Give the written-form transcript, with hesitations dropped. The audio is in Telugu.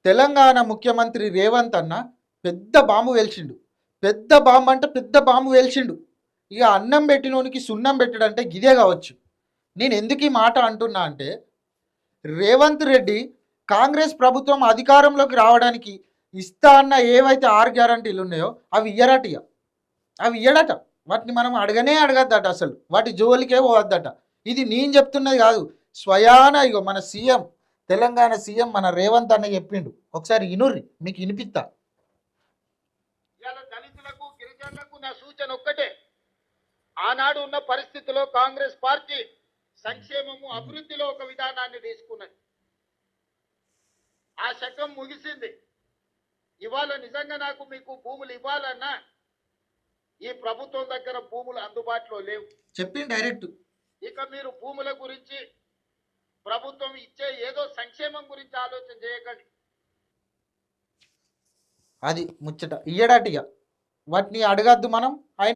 తెలంగాణ ముఖ్యమంత్రి రేవంత్ అన్న పెద్ద బాంబు వేల్చిండు. పెద్ద బాంబు అంటే పెద్ద బాంబు వేల్చిండు. ఇక అన్నం పెట్టినోనికి సున్నం పెట్టడంటే గిదే కావచ్చు. నేను ఎందుకు ఈ మాట అంటున్నా అంటే, రేవంత్ రెడ్డి కాంగ్రెస్ ప్రభుత్వం అధికారంలోకి రావడానికి ఇస్తా అన్న ఏవైతే 6 గ్యారంటీలు ఉన్నాయో అవి ఇయ్యరట. అవి ఇయ్యడట. వాటిని మనం అడగనే అడగద్దట, అసలు వాటి జోలికే పోవద్దట. ఇది నేను చెప్తున్నది కాదు, స్వయాన ఇగో మన సీఎం, తెలంగాణ సీఎం మన రేవంత్ అన్న చెప్పిండు. ఒకసారి ఇనుర్రి, మీకు వినిపిస్తా. దళితులకు గిరిజనులకు నా సూచన ఒక్కటే, ఆనాడు ఉన్న పరిస్థితిలో కాంగ్రెస్ పార్టీ సంక్షేమము అభివృద్ధిలో ఒక విధానాన్ని తీసుకున్నది. ఆ శకం ముగిసింది. ఇవాళ నిజంగా నాకు మీకు భూములు ఇవ్వాలన్నా ఈ ప్రభుత్వం దగ్గర భూములు అందుబాటులో లేవు. చెప్పింది డైరెక్ట్. ఇక మీరు భూముల గురించి, ప్రభుత్వం ఇచ్చే ఏదో సంక్షేమం గురించి ఆలోచన చేయకండి. అది ముచ్చట. ఇయ్యడటిగా వాటిని అడగద్దు మనం. ఆయన